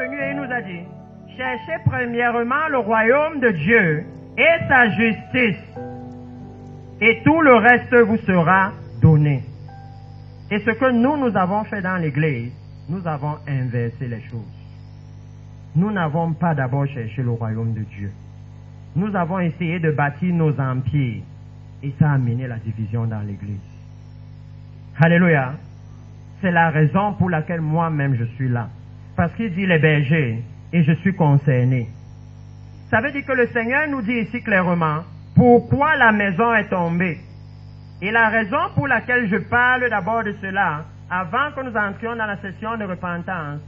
venu et il nous a dit, cherchez premièrement le royaume de Dieu et sa justice, et tout le reste vous sera donné. Et ce que nous avons fait dans l'église, nous avons inversé les choses. Nous n'avons pas d'abord cherché le royaume de Dieu. Nous avons essayé de bâtir nos empires, et ça a amené la division dans l'église. Alléluia. C'est la raison pour laquelle moi-même je suis là. Parce qu'il dit les bergers, et je suis concerné. Ça veut dire que le Seigneur nous dit ici clairement pourquoi la maison est tombée. Et la raison pour laquelle je parle d'abord de cela, avant que nous entrions dans la session de repentance.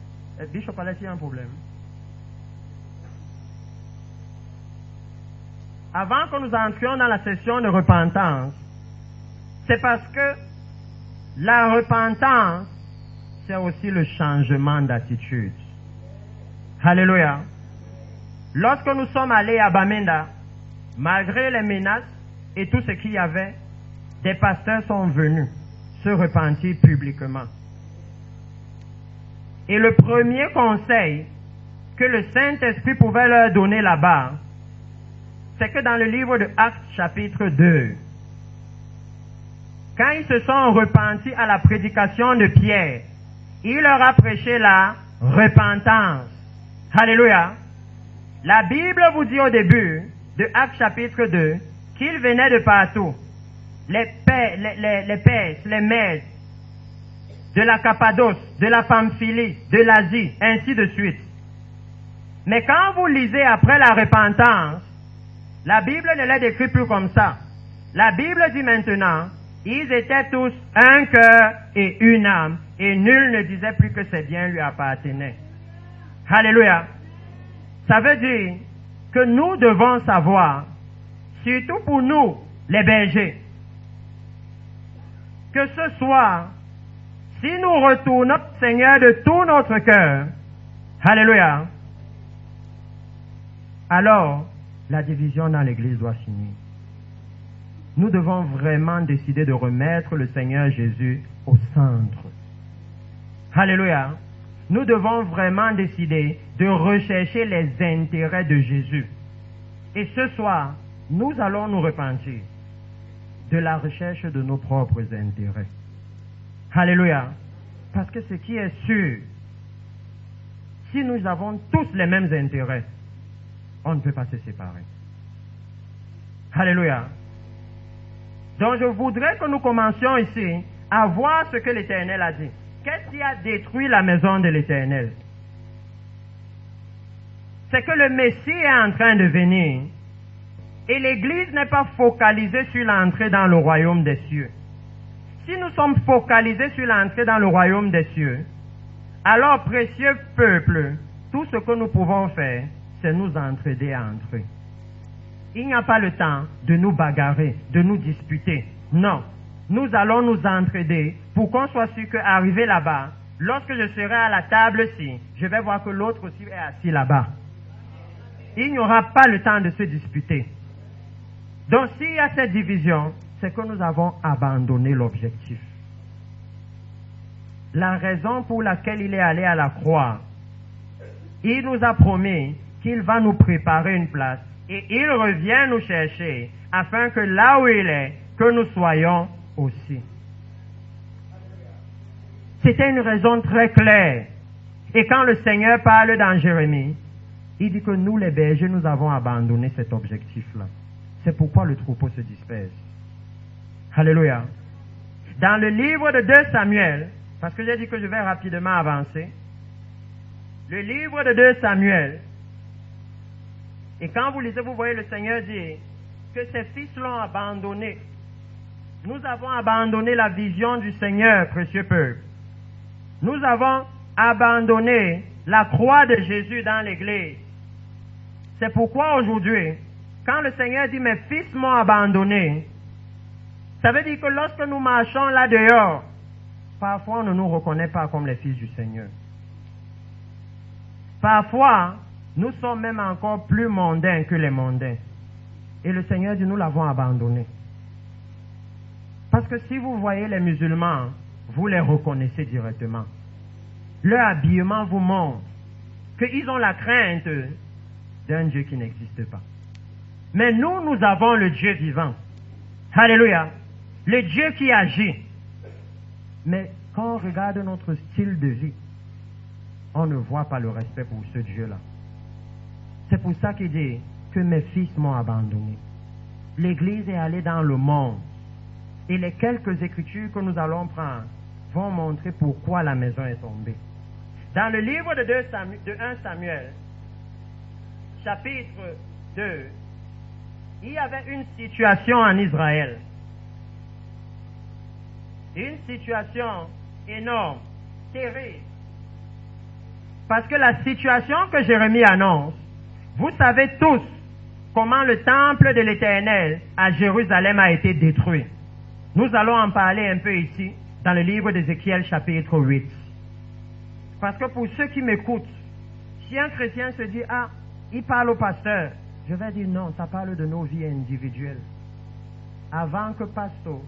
Bishop, est-ce qu'il y a un problème? Avant que nous entrions dans la session de repentance, c'est parce que la repentance, c'est aussi le changement d'attitude. Alléluia. Lorsque nous sommes allés à Bamenda, malgré les menaces et tout ce qu'il y avait, des pasteurs sont venus se repentir publiquement. Et le premier conseil que le Saint-Esprit pouvait leur donner là-bas, c'est que dans le livre de Actes chapitre 2, quand ils se sont repentis à la prédication de Pierre, il leur a prêché la repentance. Alléluia. La Bible vous dit au début de Actes chapitre 2 qu'ils venaient de partout. Les Perses, les Mèdes, de la Cappadoce, de la Pamphylie, de l'Asie, ainsi de suite. Mais quand vous lisez après la repentance, la Bible ne les décrit plus comme ça. La Bible dit maintenant, ils étaient tous un cœur et une âme, et nul ne disait plus que ses biens lui appartenaient. Alléluia. Ça veut dire que nous devons savoir, surtout pour nous, les bergers, que ce soir, si nous retournons au Seigneur de tout notre cœur, alléluia, alors la division dans l'Église doit finir. Nous devons vraiment décider de remettre le Seigneur Jésus au centre. Alléluia. Nous devons vraiment décider de rechercher les intérêts de Jésus. Et ce soir, nous allons nous repentir de la recherche de nos propres intérêts. Alléluia. Parce que ce qui est sûr, si nous avons tous les mêmes intérêts, on ne peut pas se séparer. Alléluia. Donc je voudrais que nous commencions ici à voir ce que l'Éternel a dit. Qu'est-ce qui a détruit la maison de l'Éternel? C'est que le Messie est en train de venir et l'Église n'est pas focalisée sur l'entrée dans le royaume des cieux. Si nous sommes focalisés sur l'entrée dans le royaume des cieux, alors, précieux peuple, tout ce que nous pouvons faire, c'est nous entraider à entrer. Il n'y a pas le temps de nous bagarrer, de nous disputer. Non. Nous allons nous entraider pour qu'on soit sûr qu'arrivé là-bas, lorsque je serai à la table-ci, je vais voir que l'autre aussi est assis là-bas. Il n'y aura pas le temps de se disputer. Donc s'il y a cette division, c'est que nous avons abandonné l'objectif. La raison pour laquelle il est allé à la croix, il nous a promis qu'il va nous préparer une place et il revient nous chercher afin que là où il est, que nous soyons aussi. C'était une raison très claire. Et quand le Seigneur parle dans Jérémie, il dit que nous les bergers, nous avons abandonné cet objectif-là. C'est pourquoi le troupeau se disperse. Alléluia. Dans le livre de 2 Samuel, parce que j'ai dit que je vais rapidement avancer, le livre de 2 Samuel, et quand vous lisez, vous voyez le Seigneur dire que ses fils l'ont abandonné. Nous avons abandonné la vision du Seigneur, précieux peuple. Nous avons abandonné la croix de Jésus dans l'Église. C'est pourquoi aujourd'hui, quand le Seigneur dit « Mes fils m'ont abandonné », ça veut dire que lorsque nous marchons là dehors, parfois on ne nous reconnaît pas comme les fils du Seigneur. Parfois, nous sommes même encore plus mondains que les mondains. Et le Seigneur dit « Nous l'avons abandonné ». Parce que si vous voyez les musulmans, vous les reconnaissez directement. Leur habillement vous montre qu'ils ont la crainte d'un Dieu qui n'existe pas. Mais nous avons le Dieu vivant. Alléluia. Le Dieu qui agit. Mais quand on regarde notre style de vie, on ne voit pas le respect pour ce Dieu-là. C'est pour ça qu'il dit que mes fils m'ont abandonné. L'Église est allée dans le monde. Et les quelques écritures que nous allons prendre vont montrer pourquoi la maison est tombée. Dans le livre de 1 Samuel, chapitre 2, il y avait une situation en Israël. Une situation énorme, terrible. Parce que la situation que Jérémie annonce, vous savez tous comment le temple de l'Éternel à Jérusalem a été détruit. Nous allons en parler un peu ici, dans le livre d'Ézéchiel chapitre 8. Parce que pour ceux qui m'écoutent, si un chrétien se dit, ah, il parle au pasteur, je vais dire non, ça parle de nos vies individuelles. Avant que pasteur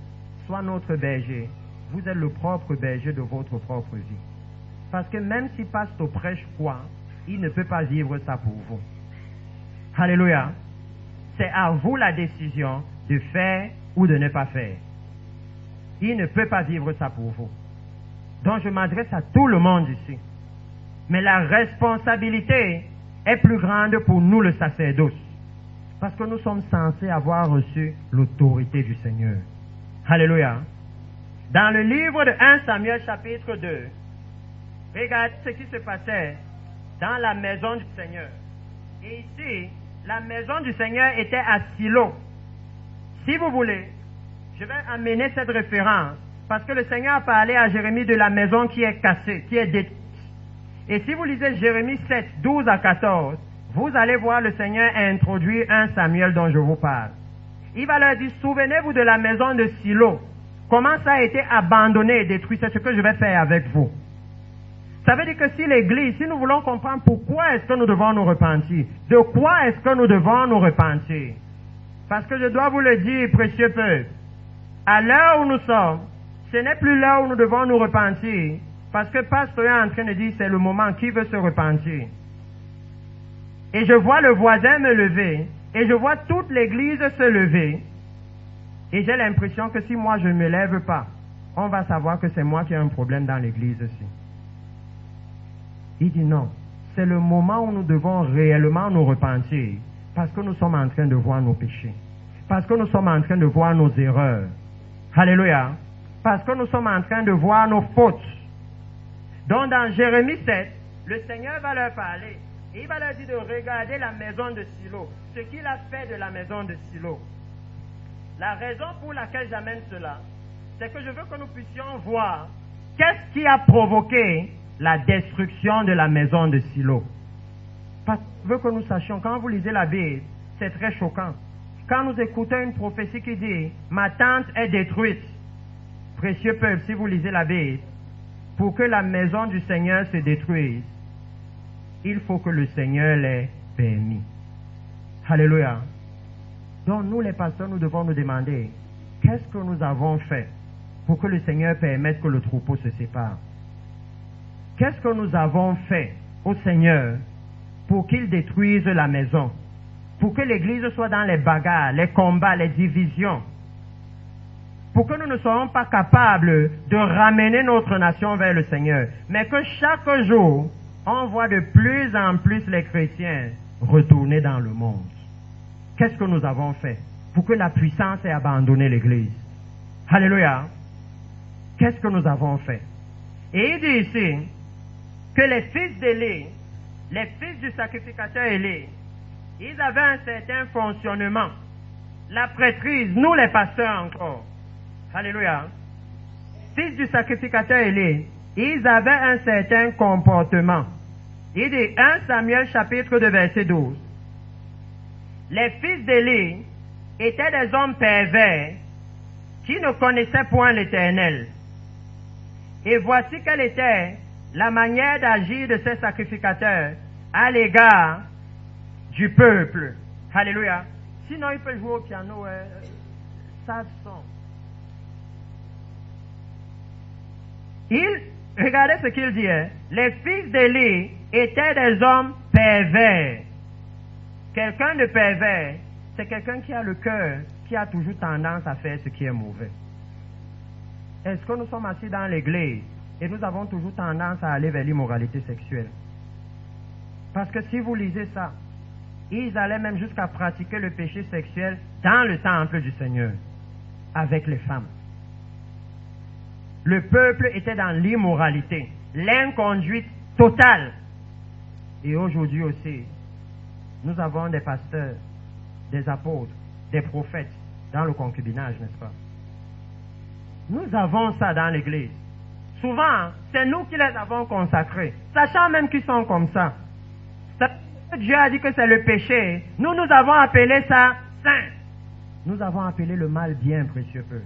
soit notre berger, vous êtes le propre berger de votre propre vie. Parce que même si pasteur prêche quoi, il ne peut pas vivre ça pour vous. Alléluia. C'est à vous la décision de faire ou de ne pas faire. Il ne peut pas vivre ça pour vous. Donc je m'adresse à tout le monde ici. Mais la responsabilité est plus grande pour nous le sacerdoce. Parce que nous sommes censés avoir reçu l'autorité du Seigneur. Alléluia. Dans le livre de 1 Samuel chapitre 2, regarde ce qui se passait dans la maison du Seigneur. Et ici, la maison du Seigneur était à Silo. Si vous voulez, je vais amener cette référence parce que le Seigneur a parlé à Jérémie de la maison qui est cassée, qui est détruite. Et si vous lisez Jérémie 7, 12 à 14, vous allez voir le Seigneur introduire 1 Samuel dont je vous parle. Il va leur dire, souvenez-vous de la maison de Silo. Comment ça a été abandonné et détruit, c'est ce que je vais faire avec vous. Ça veut dire que si l'Église, si nous voulons comprendre pourquoi est-ce que nous devons nous repentir, de quoi est-ce que nous devons nous repentir. Parce que je dois vous le dire, précieux peuple, à l'heure où nous sommes, ce n'est plus l'heure où nous devons nous repentir, parce que pasteur est en train de dire c'est le moment qui veut se repentir. Et je vois le voisin me lever, et je vois toute l'Église se lever, et j'ai l'impression que si moi je ne me lève pas, on va savoir que c'est moi qui ai un problème dans l'Église aussi. Il dit non, c'est le moment où nous devons réellement nous repentir, parce que nous sommes en train de voir nos péchés, parce que nous sommes en train de voir nos erreurs. Alléluia. Parce que nous sommes en train de voir nos fautes. Donc dans Jérémie 7, le Seigneur va leur parler. Et il va leur dire de regarder la maison de Silo. Ce qu'il a fait de la maison de Silo. La raison pour laquelle j'amène cela, c'est que je veux que nous puissions voir qu'est-ce qui a provoqué la destruction de la maison de Silo. Parce que je veux que nous sachions, quand vous lisez la Bible, c'est très choquant. Quand nous écoutons une prophétie qui dit « Ma tente est détruite », précieux peuple, si vous lisez la Bible, pour que la maison du Seigneur se détruise, il faut que le Seigneur l'ait permis. Alléluia. Donc nous les pasteurs, nous devons nous demander, qu'est-ce que nous avons fait pour que le Seigneur permette que le troupeau se sépare? Qu'est-ce que nous avons fait au Seigneur pour qu'il détruise la maison? Pour que l'Église soit dans les bagarres, les combats, les divisions. Pour que nous ne soyons pas capables de ramener notre nation vers le Seigneur. Mais que chaque jour, on voit de plus en plus les chrétiens retourner dans le monde. Qu'est-ce que nous avons fait pour que la puissance ait abandonné l'Église? Alléluia. Qu'est-ce que nous avons fait? Et il dit ici que les fils d'Élie, les fils du sacrificateur Élie, ils avaient un certain fonctionnement. La prêtrise, nous les pasteurs encore. Alléluia. Fils du sacrificateur Élie, ils avaient un certain comportement. Il dit 1 Samuel chapitre 2 verset 12. Les fils d'Élie étaient des hommes pervers qui ne connaissaient point l'Éternel. Et voici quelle était la manière d'agir de ces sacrificateurs à l'égard du peuple. Alléluia. Sinon, il peut jouer au piano. Ça son. Regardez ce qu'il dit. Les fils d'Élie étaient des hommes pervers. Quelqu'un de pervers, c'est quelqu'un qui a le cœur, qui a toujours tendance à faire ce qui est mauvais. Est-ce que nous sommes assis dans l'église et nous avons toujours tendance à aller vers l'immoralité sexuelle? Parce que si vous lisez ça, ils allaient même jusqu'à pratiquer le péché sexuel dans le temple du Seigneur, avec les femmes. Le peuple était dans l'immoralité, l'inconduite totale. Et aujourd'hui aussi, nous avons des pasteurs, des apôtres, des prophètes dans le concubinage, n'est-ce pas? Nous avons ça dans l'église. Souvent, c'est nous qui les avons consacrés, sachant même qu'ils sont comme ça. Dieu a dit que c'est le péché. Nous avons appelé ça saint. Nous avons appelé le mal bien, précieux peuple,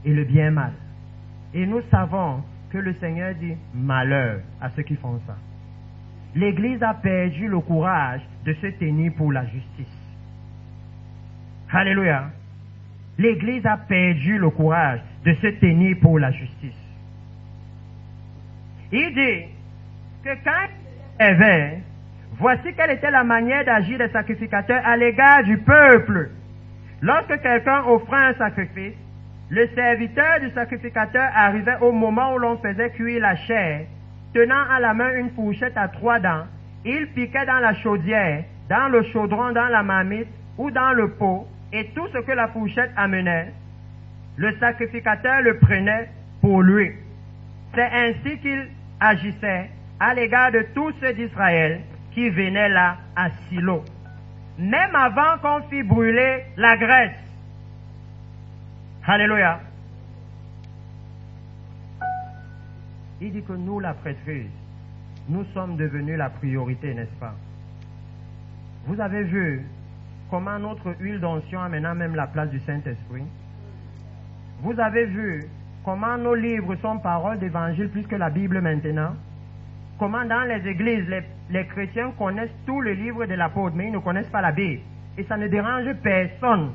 et le bien mal. Et nous savons que le Seigneur dit malheur à ceux qui font ça. L'Église a perdu le courage de se tenir pour la justice. Alléluia. L'Église a perdu le courage de se tenir pour la justice. Il dit que quand il avait, voici quelle était la manière d'agir des sacrificateurs à l'égard du peuple. Lorsque quelqu'un offrait un sacrifice, le serviteur du sacrificateur arrivait au moment où l'on faisait cuire la chair, tenant à la main une fourchette à 3 dents. Il piquait dans la chaudière, dans le chaudron, dans la marmite ou dans le pot, et tout ce que la fourchette amenait, le sacrificateur le prenait pour lui. C'est ainsi qu'il agissait à l'égard de tous ceux d'Israël qui venaient là à Silo, même avant qu'on fît brûler la graisse. Alléluia. Il dit que nous, la prêtrise, nous sommes devenus la priorité, n'est-ce pas? Vous avez vu comment notre huile d'onction a maintenant même la place du Saint-Esprit? Vous avez vu comment nos livres sont paroles d'évangile plus que la Bible maintenant? Comment dans les églises, les chrétiens connaissent tout le livre de l'apôtre, mais ils ne connaissent pas la Bible. Et ça ne dérange personne.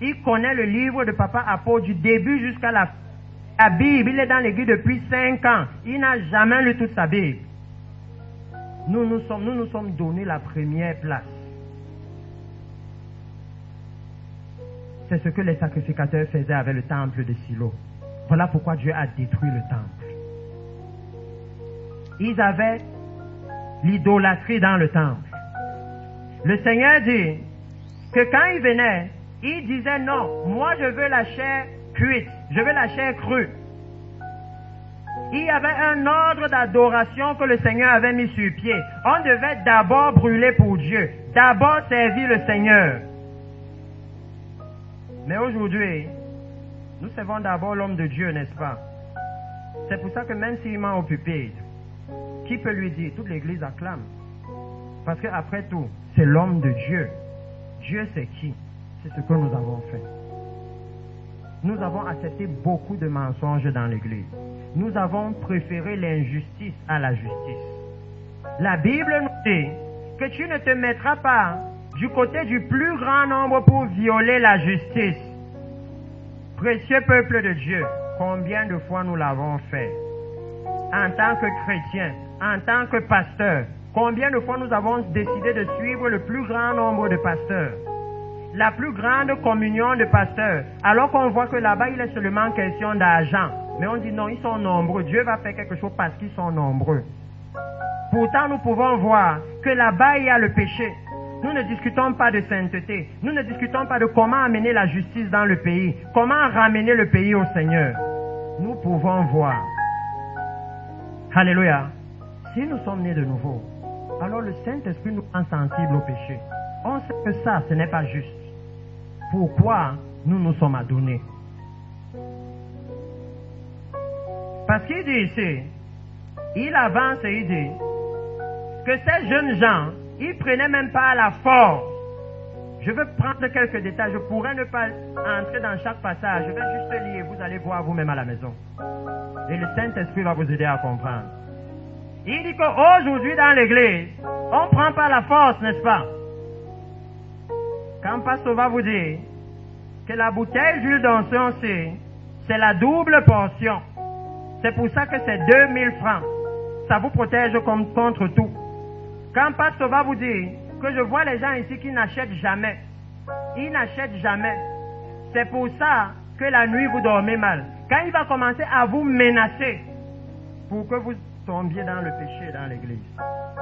Il connaît le livre de papa apôtre du début jusqu'à la fin. La Bible, il est dans l'église depuis 5 ans. Il n'a jamais lu toute sa Bible. Nous nous sommes donné la première place. C'est ce que les sacrificateurs faisaient avec le temple de Silo. Voilà pourquoi Dieu a détruit le temple. Ils avaient l'idolâtrie dans le temple. Le Seigneur dit que quand ils venaient, ils disaient non, moi je veux la chair cuite, je veux la chair crue. Il y avait un ordre d'adoration que le Seigneur avait mis sur pied. On devait d'abord brûler pour Dieu, d'abord servir le Seigneur. Mais aujourd'hui, nous servons d'abord l'homme de Dieu, n'est-ce pas? C'est pour ça que même s'il ment au pupitre, qui peut lui dire? Toute l'église acclame. Parce qu'après tout, c'est l'homme de Dieu. Dieu c'est qui? C'est ce que nous avons fait. Nous avons accepté beaucoup de mensonges dans l'église. Nous avons préféré l'injustice à la justice. La Bible nous dit que tu ne te mettras pas du côté du plus grand nombre pour violer la justice. Précieux peuple de Dieu, combien de fois nous l'avons fait? En tant que chrétien, en tant que pasteur, combien de fois nous avons décidé de suivre le plus grand nombre de pasteurs? La plus grande communion de pasteurs, alors qu'on voit que là-bas il est seulement question d'argent. Mais on dit non, ils sont nombreux. Dieu va faire quelque chose parce qu'ils sont nombreux. Pourtant, nous pouvons voir que là-bas il y a le péché. Nous ne discutons pas de sainteté. Nous ne discutons pas de comment amener la justice dans le pays. Comment ramener le pays au Seigneur. Nous pouvons voir. Alléluia. Si nous sommes nés de nouveau, alors le Saint-Esprit nous rend sensibles au péché. On sait que ça, ce n'est pas juste. Pourquoi nous nous sommes adonnés? Parce qu'il dit ici, il avance et il dit que ces jeunes gens, ils prenaient même pas la force. Je veux prendre quelques détails. Je pourrais ne pas entrer dans chaque passage. Je vais juste lire. Vous allez voir vous-même à la maison. Et le Saint-Esprit va vous aider à comprendre. Il dit qu'aujourd'hui dans l'église, on ne prend pas la force, n'est-ce pas? Quand Pasteur va vous dire que la bouteille d'huile d'onction, c'est la double portion. C'est pour ça que c'est 2000 francs. Ça vous protège contre tout. Quand pasteur va vous dire que je vois les gens ici qui n'achètent jamais. Ils n'achètent jamais. C'est pour ça que la nuit vous dormez mal. Quand il va commencer à vous menacer pour que vous tombiez dans le péché dans l'église.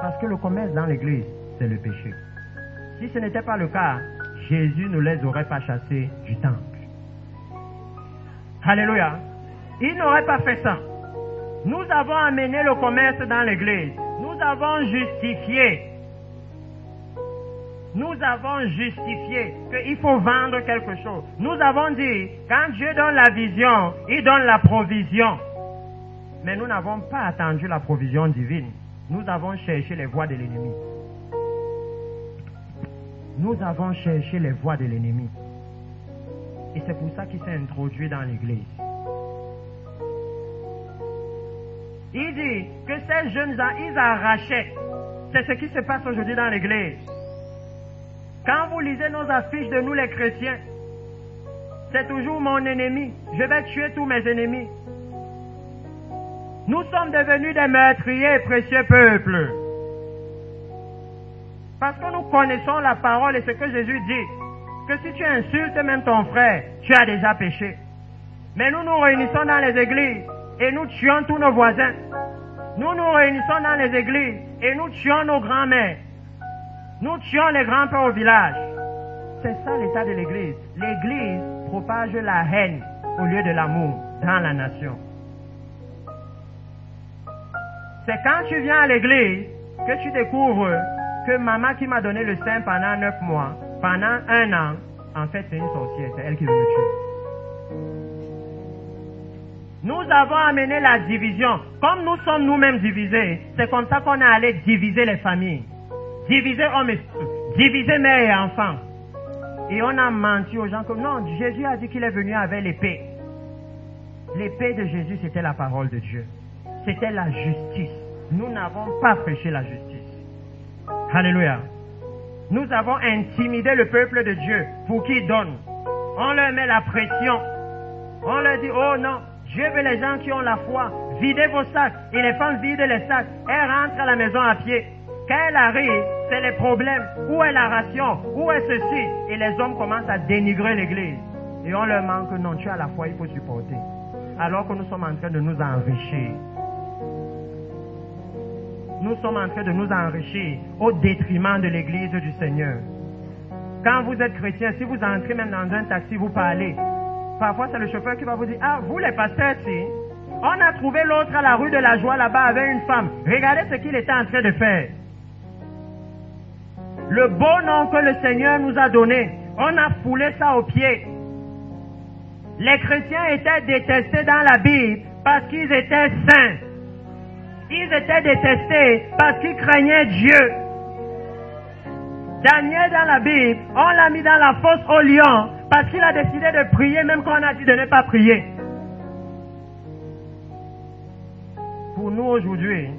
Parce que le commerce dans l'église, c'est le péché. Si ce n'était pas le cas, Jésus ne les aurait pas chassés du temple. Alléluia. Il n'aurait pas fait ça. Nous avons amené le commerce dans l'église. Nous avons justifié. Nous avons justifié qu'il faut vendre quelque chose. Nous avons dit, quand Dieu donne la vision, il donne la provision. Mais nous n'avons pas attendu la provision divine. Nous avons cherché les voies de l'ennemi. Nous avons cherché les voies de l'ennemi. Et c'est pour ça qu'il s'est introduit dans l'église. Il dit que ces jeunes gens, ils arrachaient. C'est ce qui se passe aujourd'hui dans l'église. Quand vous lisez nos affiches de nous les chrétiens, c'est toujours mon ennemi. Je vais tuer tous mes ennemis. Nous sommes devenus des meurtriers, précieux peuple. Parce que nous connaissons la parole et ce que Jésus dit. Que si tu insultes même ton frère, tu as déjà péché. Mais nous nous réunissons dans les églises et nous tuons tous nos voisins. Nous nous réunissons dans les églises et nous tuons nos grands-mères. Nous tuons les grands-pères au village. C'est ça l'état de l'église. L'église propage la haine au lieu de l'amour dans la nation. C'est quand tu viens à l'église que tu découvres que maman qui m'a donné le sein pendant 9 mois, pendant 1 an, en fait c'est une sorcière, c'est elle qui veut me tuer. Nous avons amené la division. Comme nous sommes nous-mêmes divisés, c'est comme ça qu'on est allé diviser les familles. Diviser hommes et femmes, diviser mères et enfants. Et on a menti aux gens que non, Jésus a dit qu'il est venu avec l'épée. L'épée de Jésus, c'était la parole de Dieu. C'était la justice. Nous n'avons pas prêché la justice. Alléluia. Nous avons intimidé le peuple de Dieu pour qu'ils donnent. On leur met la pression. On leur dit, oh non, Dieu veut les gens qui ont la foi. Videz vos sacs. Et les femmes vident les sacs. Elles rentrent à la maison à pied. Quand elles arrivent, c'est les problèmes. Où est la ration? Où est ceci? Et les hommes commencent à dénigrer l'église. Et on leur manque, non, tu as la foi, il faut supporter. Alors que nous sommes en train de nous enrichir. Nous sommes en train de nous enrichir au détriment de l'église du Seigneur. Quand vous êtes chrétien, si vous entrez même dans un taxi, vous parlez. Parfois, c'est le chauffeur qui va vous dire, ah, vous les pasteurs, si. On a trouvé l'autre à la rue de la Joie là-bas avec une femme. Regardez ce qu'il était en train de faire. Le beau nom que le Seigneur nous a donné, on a foulé ça aux pieds. Les chrétiens étaient détestés dans la Bible parce qu'ils étaient saints. Ils étaient détestés parce qu'ils craignaient Dieu. Daniel dans la Bible, on l'a mis dans la fosse au lion parce qu'il a décidé de prier même quand on a dit de ne pas prier. Pour nous aujourd'hui,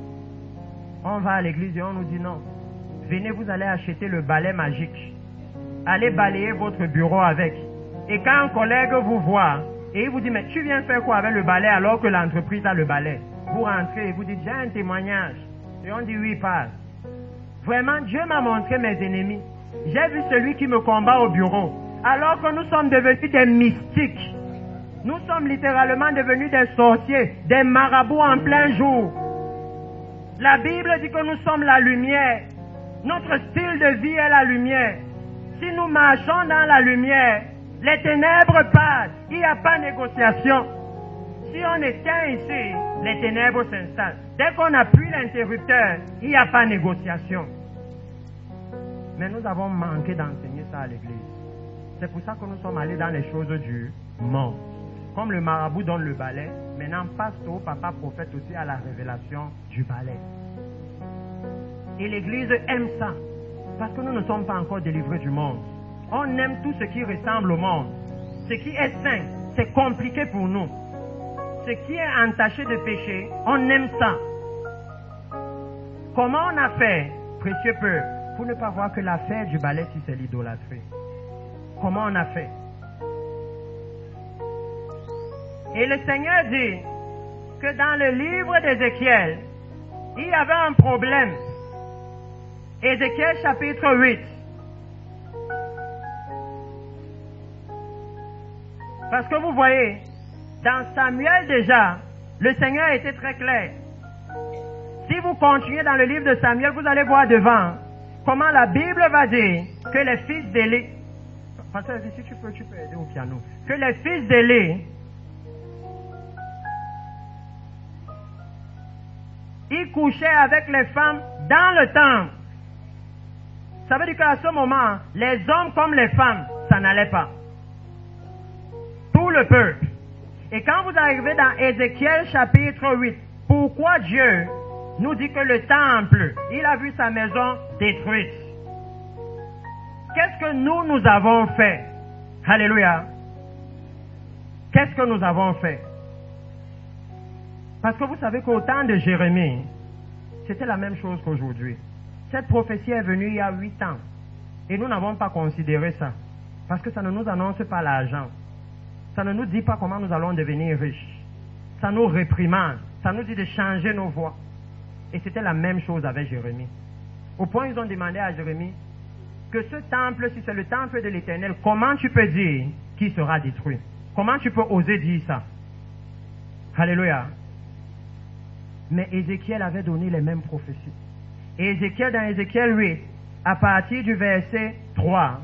on va à l'église et on nous dit non. Venez, vous allez acheter le balai magique. Allez balayer votre bureau avec. Et quand un collègue vous voit, et il vous dit, mais tu viens faire quoi avec le balai alors que l'entreprise a le balai? Vous rentrez et vous dites, j'ai un témoignage. Et on dit, oui, parle. Vraiment, Dieu m'a montré mes ennemis. J'ai vu celui qui me combat au bureau. Alors que nous sommes devenus des mystiques. Nous sommes littéralement devenus des sorciers, des marabouts en plein jour. La Bible dit que nous sommes la lumière. Notre style de vie est la lumière. Si nous marchons dans la lumière, les ténèbres passent. Il n'y a pas de négociation. Si on éteint ici, les ténèbres s'installent. Dès qu'on appuie l'interrupteur, il n'y a pas de négociation. Mais nous avons manqué d'enseigner ça à l'église. C'est pour ça que nous sommes allés dans les choses du monde. Comme le marabout donne le balai, maintenant pasteur, papa, prophète aussi a la révélation du balai. Et l'église aime ça. Parce que nous ne sommes pas encore délivrés du monde. On aime tout ce qui ressemble au monde. Ce qui est saint, c'est compliqué pour nous. Ce qui est entaché de péché, on aime ça. Comment on a fait, précieux peuple, pour ne pas voir que l'affaire du balai, si c'est l'idolâtrie? Comment on a fait? Et le Seigneur dit que dans le livre d'Ézéchiel, il y avait un problème. Ézéchiel chapitre 8. Parce que vous voyez, dans Samuel déjà, le Seigneur était très clair. Si vous continuez dans le livre de Samuel, vous allez voir devant comment la Bible va dire que les fils d'Élie, Pasteur, si tu peux aider au piano, que les fils d'Élie, ils couchaient avec les femmes dans le temple. Ça veut dire qu'à ce moment, les hommes comme les femmes, ça n'allait pas. Tout le peuple. Et quand vous arrivez dans Ézéchiel chapitre 8, pourquoi Dieu nous dit que le temple, il a vu sa maison détruite? Qu'est-ce que nous avons fait? Alléluia. Qu'est-ce que nous avons fait? Parce que vous savez qu'au temps de Jérémie, c'était la même chose qu'aujourd'hui. Cette prophétie est venue il y a 8 ans. Et nous n'avons pas considéré ça. Parce que ça ne nous annonce pas l'argent. Ça ne nous dit pas comment nous allons devenir riches. Ça nous réprimande. Ça nous dit de changer nos voies. Et c'était la même chose avec Jérémie. Au point où ils ont demandé à Jérémie que ce temple, si c'est le temple de l'Éternel, comment tu peux dire qu'il sera détruit? Comment tu peux oser dire ça? Alléluia. Mais Ézéchiel avait donné les mêmes prophéties. Et Ézéchiel, dans Ézéchiel 8, à partir du verset 3,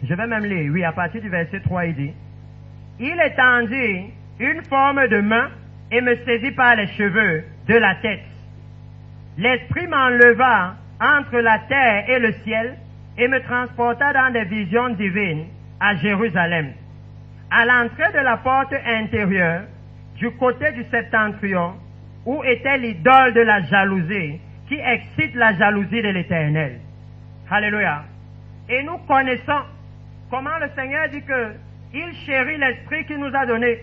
je vais même lire, oui, à partir du verset 3, il dit, il étendit une forme de main et me saisit par les cheveux de la tête. L'Esprit m'enleva entre la terre et le ciel et me transporta dans des visions divines à Jérusalem. À l'entrée de la porte intérieure, du côté du septentrion, où était l'idole de la jalousie, qui excite la jalousie de l'Éternel. Alléluia. Et nous connaissons comment le Seigneur dit que il chérit l'esprit qu'il nous a donné,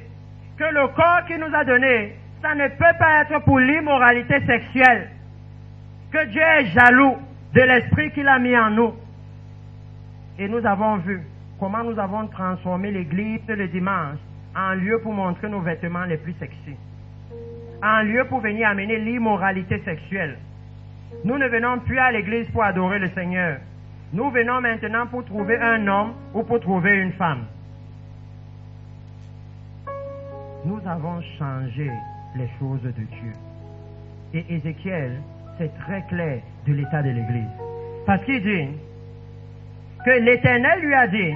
que le corps qu'il nous a donné, ça ne peut pas être pour l'immoralité sexuelle, que Dieu est jaloux de l'esprit qu'il a mis en nous. Et nous avons vu comment nous avons transformé l'église le dimanche en lieu pour montrer nos vêtements les plus sexy, en lieu pour venir amener l'immoralité sexuelle. Nous ne venons plus à l'église pour adorer le Seigneur. Nous venons maintenant pour trouver un homme ou pour trouver une femme. Nous avons changé les choses de Dieu. Et Ézéchiel, c'est très clair de l'état de l'église. Parce qu'il dit que l'Éternel lui a dit,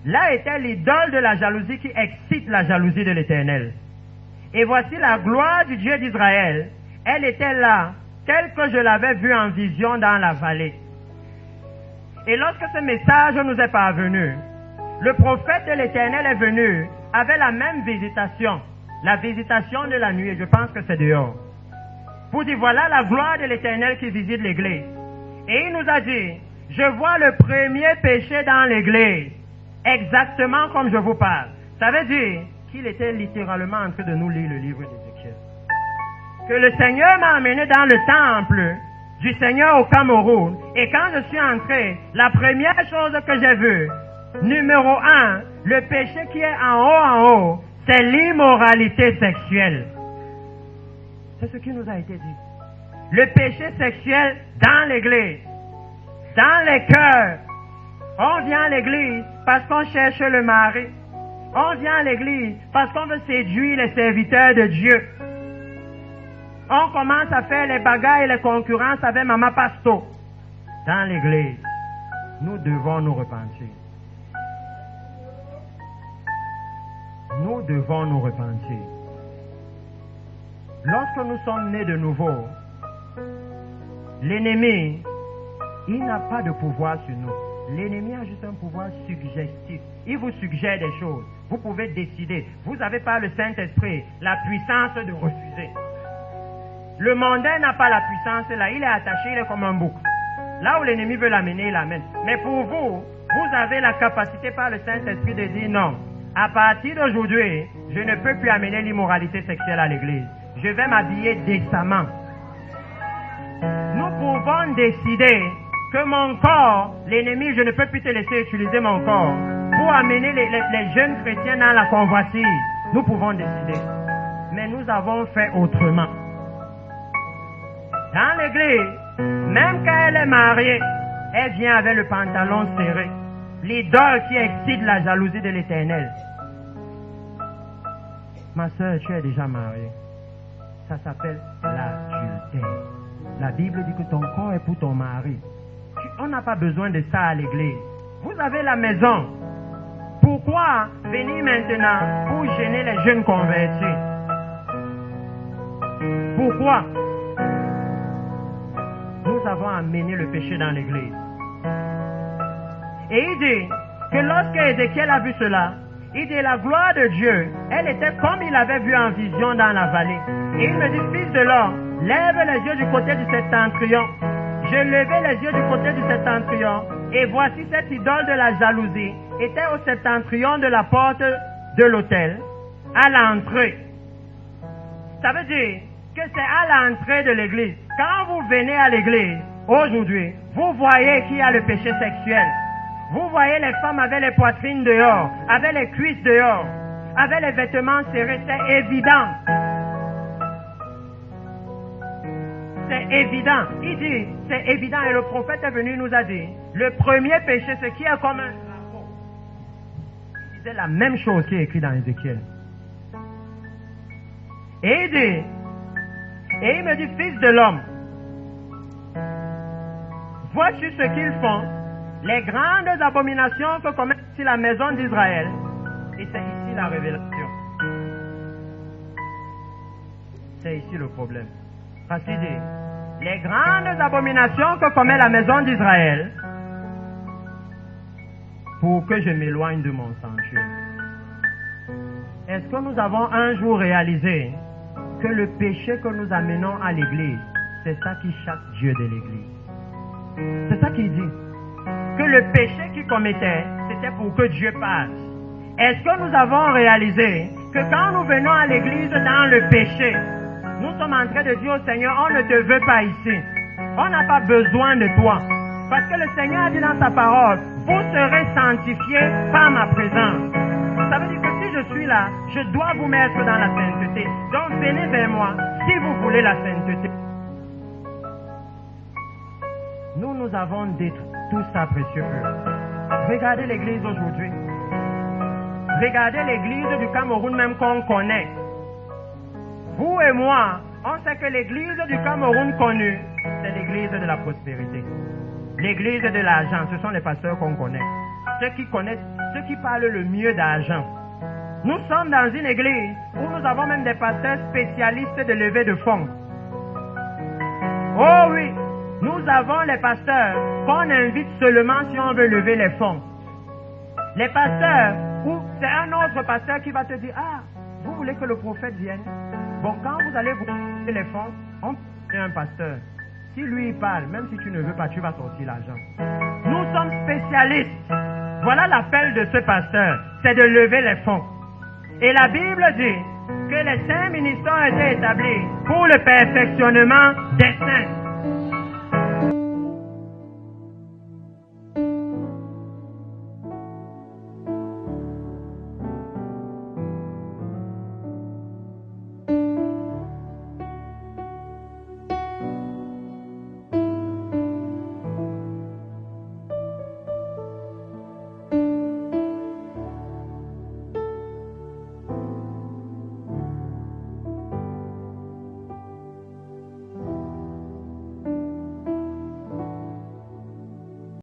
là était l'idole de la jalousie qui excite la jalousie de l'Éternel. Et voici la gloire du Dieu d'Israël. Elle était là, telle que je l'avais vue en vision dans la vallée. Et lorsque ce message nous est parvenu, le prophète de l'Éternel est venu avec la même visitation, la visitation de la nuit, je pense que c'est dehors, pour dire voilà la gloire de l'Éternel qui visite l'église. Et il nous a dit, je vois le premier péché dans l'église, exactement comme je vous parle. Ça veut dire qu'il était littéralement en train de nous lire le livre d'Ézéchiel. Que le Seigneur m'a amené dans le temple du Seigneur au Cameroun, et quand je suis entré, la première chose que j'ai vue, numéro 1, le péché qui est en haut, c'est l'immoralité sexuelle. C'est ce qui nous a été dit. Le péché sexuel dans l'église, dans les cœurs. On vient à l'église parce qu'on cherche le mari. On vient à l'église parce qu'on veut séduire les serviteurs de Dieu. On commence à faire les bagarres et les concurrences avec Maman Pasto. Dans l'église, nous devons nous repentir. Nous devons nous repentir. Lorsque nous sommes nés de nouveau, l'ennemi, il n'a pas de pouvoir sur nous. L'ennemi a juste un pouvoir suggestif. Il vous suggère des choses. Vous pouvez décider. Vous avez par le Saint-Esprit la puissance de refuser. Le mondain n'a pas la puissance là. Il est attaché, il est comme un bouc. Là où l'ennemi veut l'amener, il l'amène. Mais pour vous, vous avez la capacité par le Saint-Esprit de dire non. À partir d'aujourd'hui, je ne peux plus amener l'immoralité sexuelle à l'église. Je vais m'habiller décemment. Nous pouvons décider que mon corps, l'ennemi, je ne peux plus te laisser utiliser mon corps pour amener les jeunes chrétiens dans la convoitise. Nous pouvons décider. mais nous avons fait autrement. Dans l'église, même quand elle est mariée, elle vient avec le pantalon serré, l'idole qui excite la jalousie de l'Éternel. Ma soeur, tu es déjà mariée. Ça s'appelle l'adultère. La Bible dit que ton corps est pour ton mari. On n'a pas besoin de ça à l'église. Vous avez la maison. Pourquoi venir maintenant pour gêner les jeunes convertis? Pourquoi? Nous avons amené le péché dans l'église. Et il dit que lorsque Ézéchiel a vu cela, il dit la gloire de Dieu, elle était comme il avait vu en vision dans la vallée. Et il me dit, fils de l'homme, lève les yeux du côté du septentrion. Je levai les yeux du côté du septentrion, et voici cette idole de la jalousie était au septentrion de la porte de l'autel, à l'entrée. Ça veut dire que c'est à l'entrée de l'église. Quand vous venez à l'église, aujourd'hui, vous voyez qu'il y a le péché sexuel. Vous voyez les femmes avec les poitrines dehors, avec les cuisses dehors, avec les vêtements serrés, c'est évident. C'est évident. Il dit, c'est évident. Et le prophète est venu, nous a dit, le premier péché, ce qui est comme un drapeau. C'est la même chose qui est écrit dans Ézéchiel. Et il dit, et il me dit, fils de l'homme, vois-tu ce qu'ils font? Les grandes abominations que commet ici la maison d'Israël. Et c'est ici la révélation. C'est ici le problème. Parce qu'il dit, les grandes abominations que commet la maison d'Israël, pour que je m'éloigne de mon sanctuaire. Est-ce que nous avons un jour réalisé que le péché que nous amenons à l'église, c'est ça qui chasse Dieu de l'église? C'est ça qu'il dit. Que le péché qu'il commettait, c'était pour que Dieu passe. Est-ce que nous avons réalisé que quand nous venons à l'église dans le péché, nous sommes en train de dire au Seigneur, on ne te veut pas ici. On n'a pas besoin de toi. Parce que le Seigneur a dit dans sa parole, vous serez sanctifiés par ma présence. Ça veut dire que si je suis là, je dois vous mettre dans la sainteté. Donc venez vers moi si vous voulez la sainteté. Nous avons détruit tout ça, précieux frère. Regardez l'église aujourd'hui. Regardez l'église du Cameroun même qu'on connaît. Vous et moi, on sait que l'église du Cameroun connue, c'est l'église de la prospérité. L'église de l'argent, ce sont les pasteurs qu'on connaît. Ceux qui connaissent, ceux qui parlent le mieux d'argent. Nous sommes dans une église où nous avons même des pasteurs spécialistes de levée de fonds. Oh oui, nous avons les pasteurs qu'on invite seulement si on veut lever les fonds. Les pasteurs, où c'est un autre pasteur qui va te dire, ah, vous voulez que le prophète vienne? Bon, quand vous allez vous lever les fonds, on peut un pasteur. Si lui il parle, même si tu ne veux pas, tu vas sortir l'argent. Nous sommes spécialistes. Voilà l'appel de ce pasteur, c'est de lever les fonds. Et la Bible dit que les saints ministères ont été établis pour le perfectionnement des saints.